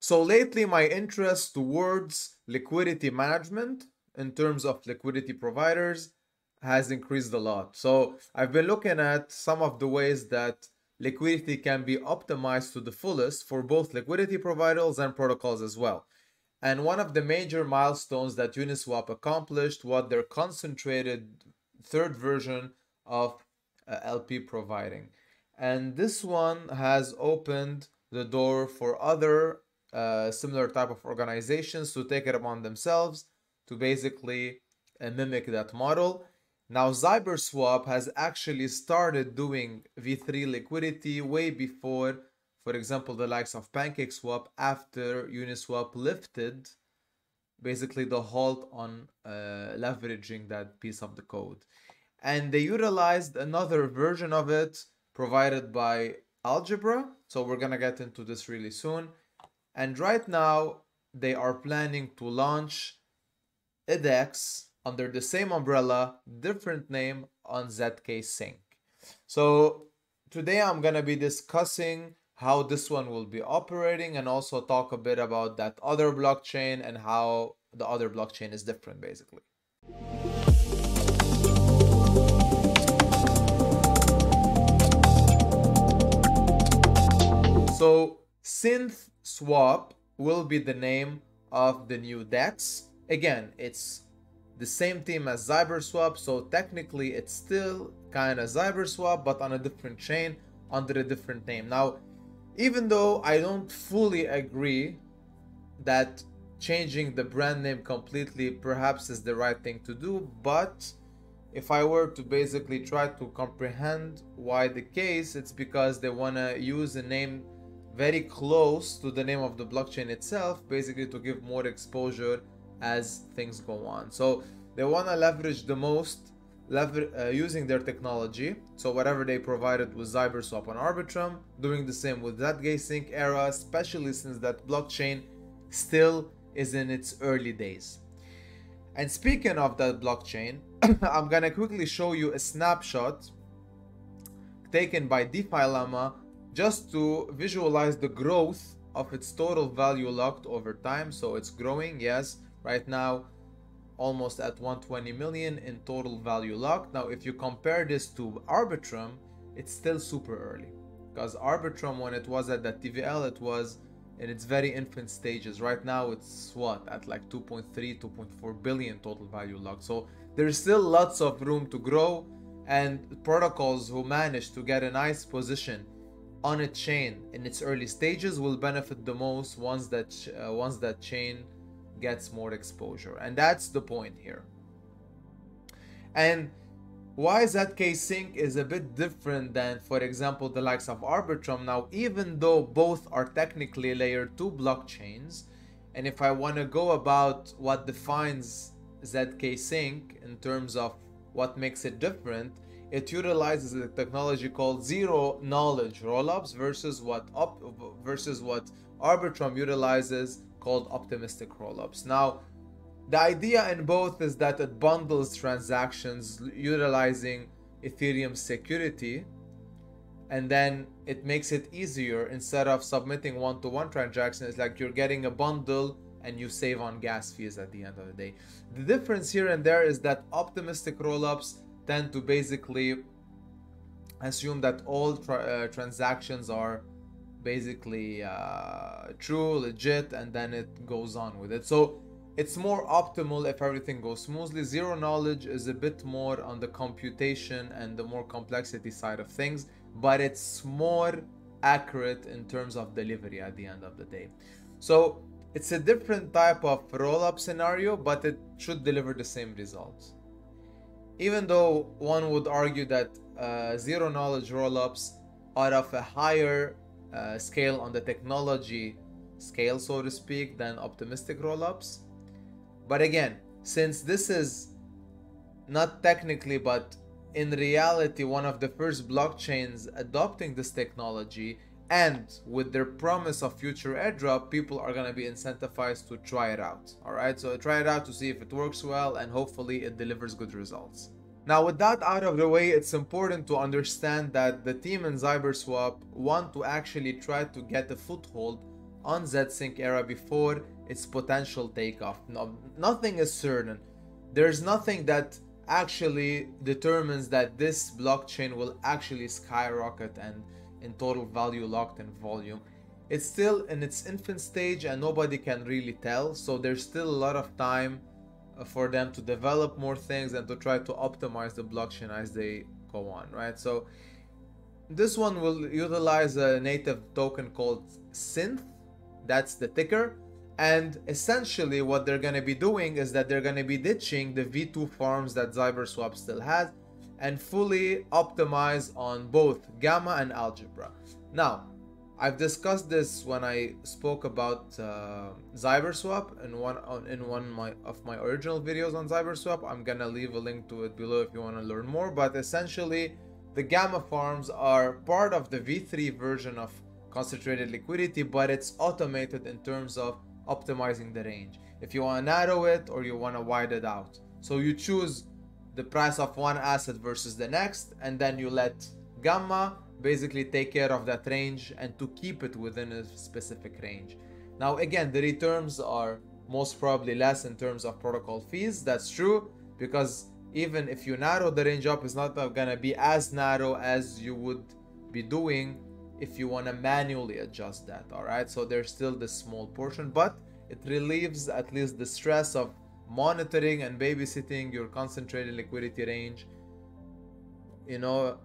So lately, my interest towards liquidity management in terms of liquidity providers has increased a lot. So I've been looking at some of the ways that liquidity can be optimized to the fullest for both liquidity providers and protocols as well. And one of the major milestones that Uniswap accomplished was their concentrated third version of LP providing. And this one has opened the door for other similar type of organizations to take it upon themselves to basically mimic that model. Now, ZyberSwap has actually started doing V3 liquidity way before, for example, the likes of PancakeSwap, after Uniswap lifted basically the halt on leveraging that piece of the code. And they utilized another version of it provided by Algebra. So we're going to get into this really soon. And right now, they are planning to launch a DEX under the same umbrella, different name, on ZKSync. So today I'm going to be discussing how this one will be operating and also talk a bit about that other blockchain and how the other blockchain is different, basically. So SynthSwap will be the name of the new DEX. Again, it's the same team as ZyberSwap, so technically it's still kind of ZyberSwap, but on a different chain under a different name. Now, even though I don't fully agree that changing the brand name completely perhaps is the right thing to do, but if I were to basically try to comprehend why the case, it's because they want to use a name very close to the name of the blockchain itself, basically to give more exposure as things go on. So they want to leverage the most using their technology. So whatever they provided with ZyberSwap and Arbitrum, doing the same with ZKSync ERA, especially since that blockchain still is in its early days. And speaking of that blockchain, I'm gonna quickly show you a snapshot taken by DeFi Llama just to visualize the growth of its total value locked over time. So it's growing, yes, right now almost at 120 million in total value locked. Now if you compare this to Arbitrum, it's still super early, because Arbitrum, when it was at that TVL, it was in its very infant stages. Right now it's what, at like 2.3 2.4 billion total value locked. So there's still lots of room to grow, and protocols who manage to get a nice position on a chain in its early stages will benefit the most once that chain gets more exposure. And that's the point here. And why ZKSync is a bit different than, for example, the likes of Arbitrum. Now, even though both are technically layer 2 blockchains, and if I want to go about what defines ZKSync in terms of what makes it different, it utilizes a technology called zero knowledge rollups versus what Arbitrum utilizes called optimistic rollups. Now, the idea in both is that it bundles transactions utilizing Ethereum security, and then it makes it easier. Instead of submitting one-to-one transactions, it's like you're getting a bundle and you save on gas fees at the end of the day. The difference here and there is that optimistic rollups tend to basically assume that all transactions are basically true, legit, and then it goes on with it. So it's more optimal if everything goes smoothly. Zero knowledge is a bit more on the computation and the more complexity side of things, but it's more accurate in terms of delivery at the end of the day. So it's a different type of roll-up scenario, but it should deliver the same results. Even though one would argue that zero knowledge rollups are of a higher scale on the technology scale, so to speak, than optimistic rollups. But again, since this is not technically, but in reality, one of the first blockchains adopting this technology, and with their promise of future airdrop, people are going to be incentivized to try it out. All right, so try it out to see if it works well, and hopefully it delivers good results. Now, with that out of the way, it's important to understand that the team in ZyberSwap want to actually try to get a foothold on ZKSync ERA before its potential takeoff. No, nothing is certain. There's nothing that actually determines that this blockchain will actually skyrocket and in total value locked in volume. It's still in its infant stage and nobody can really tell, so there's still a lot of time for them to develop more things and to try to optimize the blockchain as they go on, right? So this one will utilize a native token called Synth, that's the ticker, and essentially what they're going to be doing is that they're going to be ditching the V2 farms that ZyberSwap still has and fully optimize on both Gamma and Algebra. Now, I've discussed this when I spoke about ZyberSwap in one of my original videos on ZyberSwap. I'm gonna leave a link to it below if you want to learn more. But essentially, the Gamma farms are part of the V3 version of concentrated liquidity, but it's automated in terms of optimizing the range. If you want to narrow it or you want to widen it out, so you choose the price of one asset versus the next, and then you let Gamma basically take care of that range and to keep it within a specific range. Now again, the returns are most probably less in terms of protocol fees. That's true, because even if you narrow the range up, it's not gonna be as narrow as you would be doing if you want to manually adjust that. All right, so there's still this small portion, but it relieves at least the stress of monitoring and babysitting your concentrated liquidity range, you know,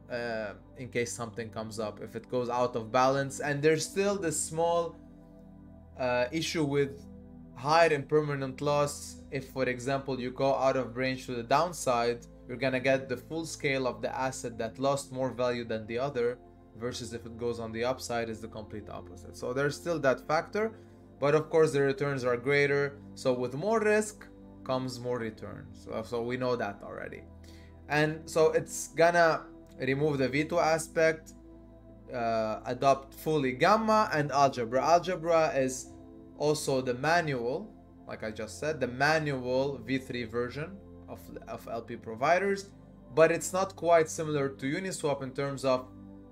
in case something comes up, if it goes out of balance. And there's still this small issue with higher impermanent loss. If, for example, you go out of range to the downside, you're gonna get the full scale of the asset that lost more value than the other, versus if it goes on the upside, is the complete opposite. So there's still that factor, but of course the returns are greater. So with more risk comes more returns. So we know that already. And so it's gonna remove the V2 aspect, adopt fully Gamma and Algebra. Algebra is also the manual, like I just said, the manual V3 version of LP providers, but it's not quite similar to Uniswap in terms of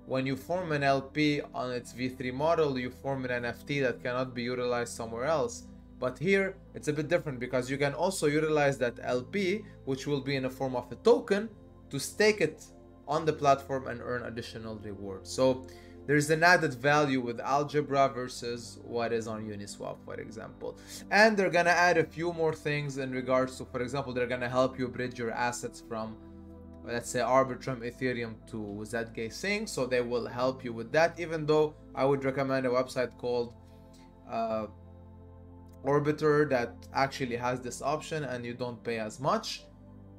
when you form an LP on its V3 model, you form an NFT that cannot be utilized somewhere else. But here it's a bit different, because you can also utilize that LP, which will be in the form of a token, to stake it on the platform and earn additional rewards. So there's an added value with Algebra versus what is on Uniswap, for example. And they're gonna add a few more things in regards to, for example, they're gonna help you bridge your assets from, let's say, Arbitrum Ethereum to ZKSync. So they will help you with that, even though I would recommend a website called Orbiter that actually has this option and you don't pay as much.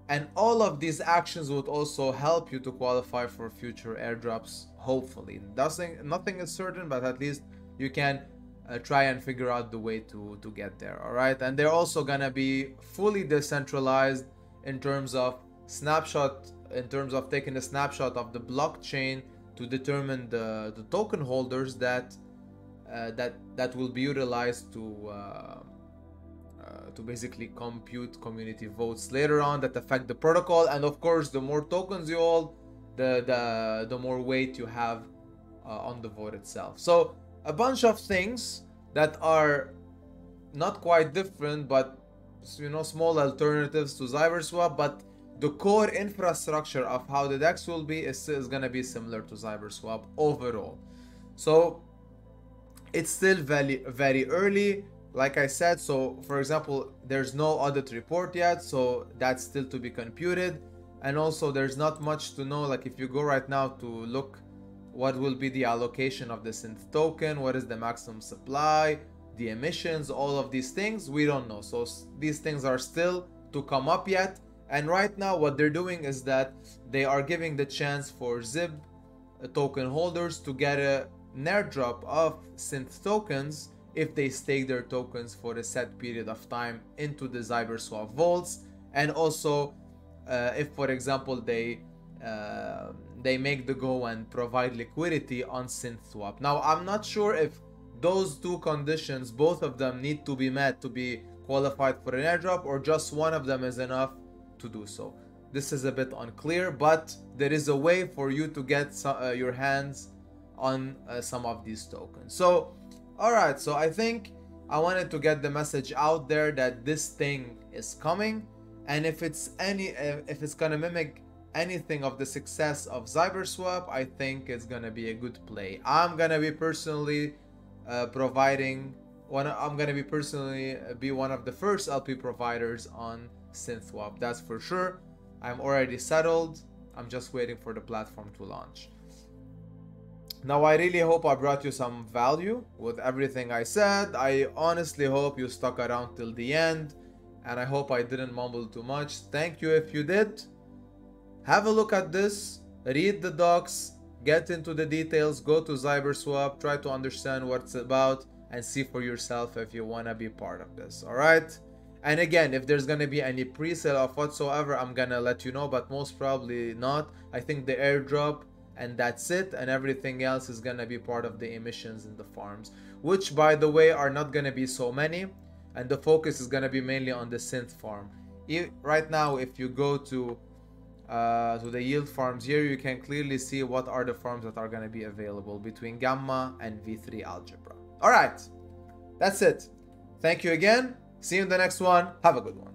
And all of these actions would also help you to qualify for future airdrops, hopefully. Nothing is certain, but at least you can try and figure out the way to get there. All right, and they're also gonna be fully decentralized in terms of taking a snapshot of the blockchain to determine the token holders that will be utilized to basically compute community votes later on that affect the protocol. And of course, the more tokens you hold, the more weight you have on the vote itself. So a bunch of things that are not quite different, but you know, small alternatives to ZyberSwap, but the core infrastructure of how the DEX will be is gonna be similar to ZyberSwap overall. So it's still very, very early, like I said. So for example, there's no audit report yet, so that's still to be computed. And also there's not much to know, like if you go right now to look what will be the allocation of the synth token, what is the maximum supply, the emissions, all of these things, we don't know. So these things are still to come up yet. And right now what they're doing is that they are giving the chance for ZIB token holders to get an airdrop of synth tokens if they stake their tokens for a set period of time into the ZyberSwap vaults. And also if, for example, they make the go and provide liquidity on SynthSwap. Now I'm not sure if those two conditions, both of them, need to be met to be qualified for an airdrop, or just one of them is enough to do so. This is a bit unclear, but there is a way for you to get your hands on some of these tokens. So Alright, so I think I wanted to get the message out there that this thing is coming, and if it's gonna mimic anything of the success of ZyberSwap, I think it's gonna be a good play. I'm gonna be personally I'm gonna be one of the first LP providers on SynthSwap, that's for sure. I'm already settled. I'm just waiting for the platform to launch. Now, I really hope I brought you some value with everything I said. I honestly hope you stuck around till the end, and I hope I didn't mumble too much. Thank you if you did. Have a look at this, read the docs, get into the details, go to ZyberSwap, try to understand what it's about, and see for yourself if you want to be part of this, alright? And again, if there's gonna be any pre-sale of whatsoever, I'm gonna let you know, but most probably not. I think the airdrop and that's it, and everything else is gonna be part of the emissions in the farms, which by the way are not gonna be so many, and the focus is gonna be mainly on the synth farm. Right now, if you go to the yield farms here, you can clearly see what are the farms that are gonna be available between Gamma and V3 Algebra. Alright, that's it. Thank you again. See you in the next one. Have a good one.